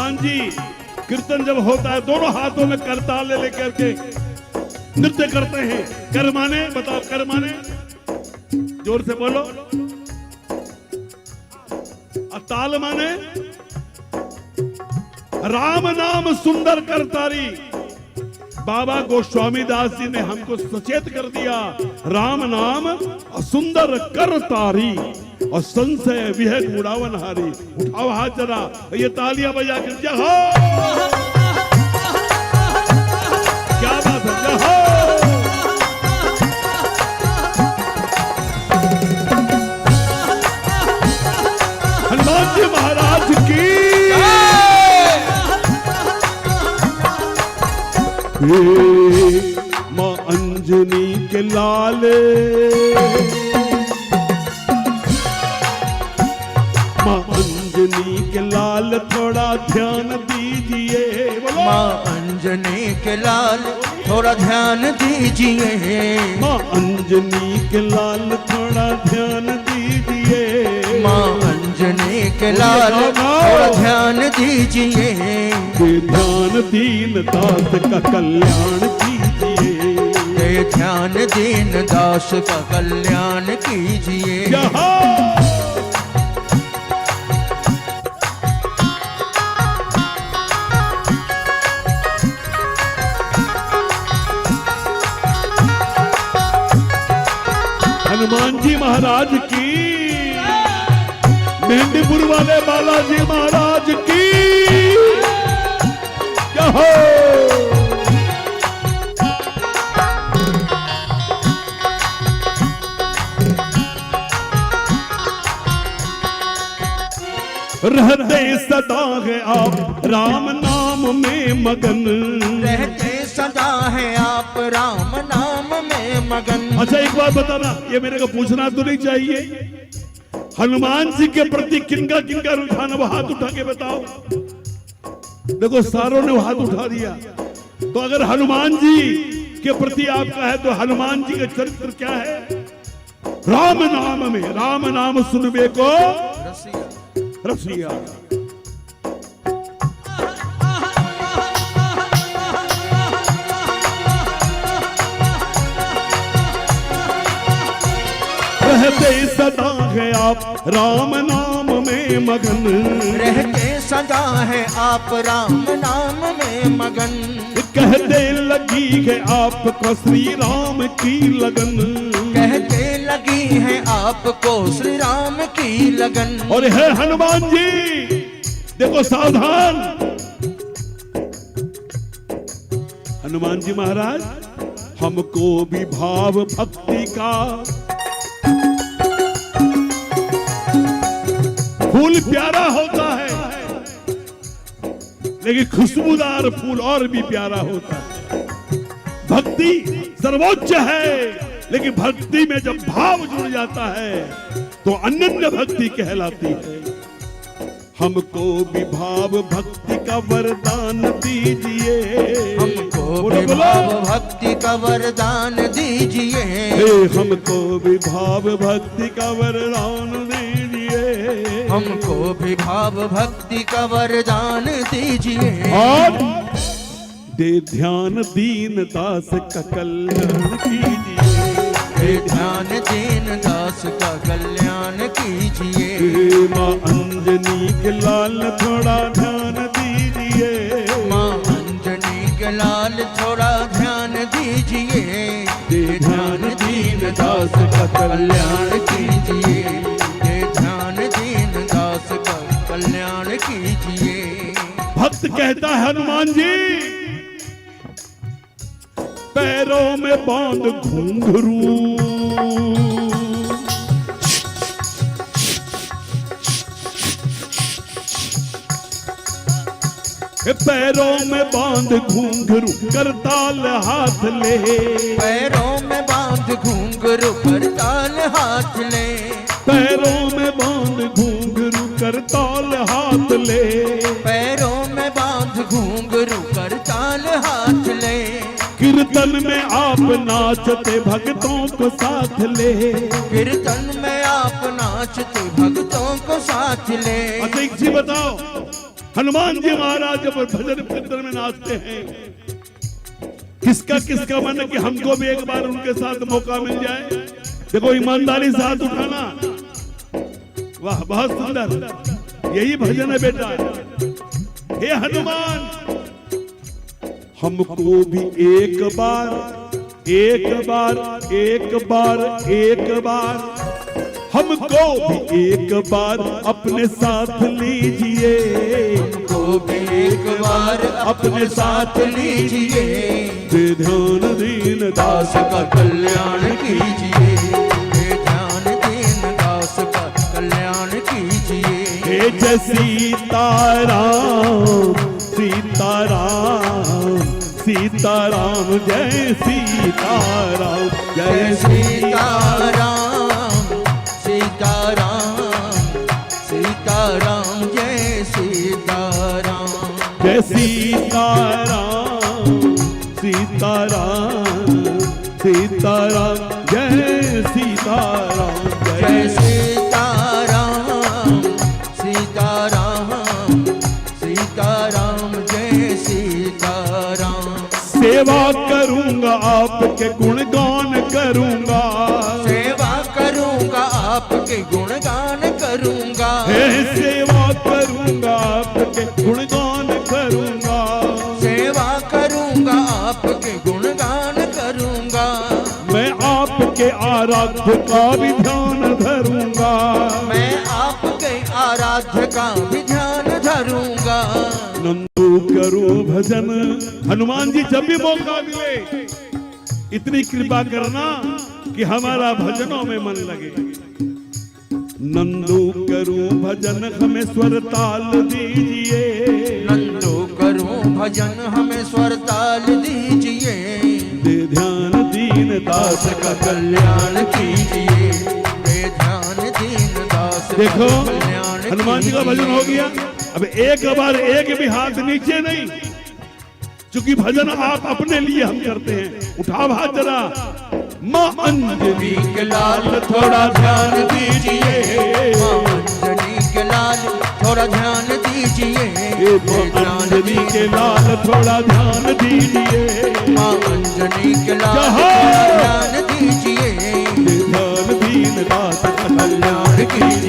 हनुमान जी कीर्तन जब होता है दोनों हाथों में करताल लेकर के नृत्य करते हैं। कर माने बताओ, कर माने जोर से बोलो। ताल माने राम नाम सुंदर करतारी। बाबा गोस्वामी दास जी ने हमको सचेत कर दिया, राम नाम सुंदर करतारी और संशय विहग मुड़ावन हारी। उठाओ हाथ जरा, ये तालियां बजा कर जहो, क्या बात है, जहो। हनुमान जी महाराज की मां अंजनी के लाले, मां अंजनी के लाल थोड़ा ध्यान दीजिए। मां अंजनी के लाल थोड़ा ध्यान दीजिए। मां अंजनी के लाल थोड़ा ध्यान दीजिए। मां अंजनी के लाल थोड़ा ध्यान दीजिए। ध्यान दीन दास का कल्याण कीजिए। ध्यान दीन दास का कल्याण कीजिए। हनुमान जी महाराज की, मेहंदीपुर वाले बालाजी महाराज की क्या हो। रहते सदा है आप राम नाम में मगन। रहते सदा है आप राम नाम में मगन। अच्छा एक बात बताना, ये मेरे को पूछना तो नहीं चाहिए, हनुमान जी के प्रति किनका किनका रुझान, वो हाथ उठा के बताओ। देखो सारों ने हाथ उठा दिया। तो अगर हनुमान जी के प्रति आपका है तो हनुमान जी का चरित्र क्या है? राम नाम में, राम नाम सुनबे को रसिया। रहते सदा है आप राम नाम में मगन। रहते सदा है आप राम नाम में मगन। कहते लगी है आपको श्री राम की लगन। कहते लगी है आपको श्री राम की लगन। और है हनुमान जी देखो सावधान, हनुमान जी महाराज हमको भी भाव भक्ति का फूल प्यारा होता है, लेकिन खुशबूदार फूल और भी प्यारा होता है। भक्ति सर्वोच्च है, लेकिन भक्ति में जब भाव जुड़ जाता है तो अनन्य भक्ति कहलाती है। हमको भी भाव भक्ति का वरदान दीजिए। हमको भी भाव भक्ति का वरदान दीजिए। हमको भी भाव भक्ति का वरदान दीजिए। हमको भी भाव भक्ति का वरदान दीजिए। और दे ध्यान दीन दास का कल्याण कीजिए। दे ध्यान दीन दास का कल्याण कीजिए। मां अंजनी के लाल थोड़ा ध्यान दीजिए। मां अंजनी के लाल थोड़ा ध्यान दीजिए। दे ध्यान दीन दास का कल्याण कीजिए। दे ध्यान दीन दास का कल्याण कीजिए। भक्त कहता है हनुमान जी पैरों में बांध घुंघरू, पैरों में बांध घुंघरू करताल हाथ ले। पैरों में बांध घुंघरू करताल हाथ ले। पैरों में बांध घुंघरू करताल हाथ ले। पैरों में बांध घुंघरू करताल हाथ ले। कीर्तन में आप नाचते भक्तों को साथ ले। कीर्तन में आप नाचते भक्तों को साथ ले। अच्छा एक चीज बताओ, हनुमान जी महाराज जब भजन कीर्तन में नाचते हैं, किसका किसका मन है कि हमको भी एक बार उनके साथ मौका मिल जाए। देखो ईमानदारी से हाथ उठाना। वाह, बहुत सुंदर, यही भजन है बेटा। हे हनुमान, हमको भी एक बार एक बार एक बार एक बार, हमको भी एक बार अपने साथ लीजिए, हमको भी एक बार अपने साथ लीजिए, दे ध्यान दीन दास का कल्याण कीजिए, दे ध्यान दीन दास का कल्याण कीजिए। हे जय सीताराम सीताराम सीताराम, जय सीताराम जय सीताराम सीताराम सीताराम, जय सीताराम जय सीताराम सीताराम सीताराम, जय सीताराम जय सीताराम सीताराम सीताराम, जय सीताराम। सेवा करूंगा आपके गुणगान करूंगा, सेवा करूंगा आपके गुणगान करूंगा, हे सेवा करूंगा आपके गुणगान करूंगा, सेवा करूंगा आपके गुणगान करूंगा, मैं आपके आराध्य का भी ध्यान धरूंगा, मैं आपके आराध्य का भी ध्यान धरूंगा। नंदू करूं भजन। हनुमान जी जब भी मौका मिले इतनी कृपा करना कि हमारा भजनों में मन लगे। नंदू करूं भजन हमें स्वर ताल दीजिए, नंदू करूं भजन हमें स्वर ताल दीजिए, दे ध्यान दीन दास का कल्याण कीजिए, दे ध्यान दीन दास का देखो कल्याण हनुमान जी का भजन हो गया। अब एक बार एक भी हाथ नीचे नहीं, क्योंकि भजन आप अपने लिए हम करते हैं। उठाओ हाथ जरा। माँ अंजनी के लाल थोड़ा ध्यान दीजिए, माँ अंजनी के लाल थोड़ा ध्यान दीजिए, माँ अंजनी के लाल थोड़ा ध्यान दीजिए, माँ अंजनी के लाल थोड़ा ध्यान दीजिए, ध्यान दीन दास का कल्याण कीजिए।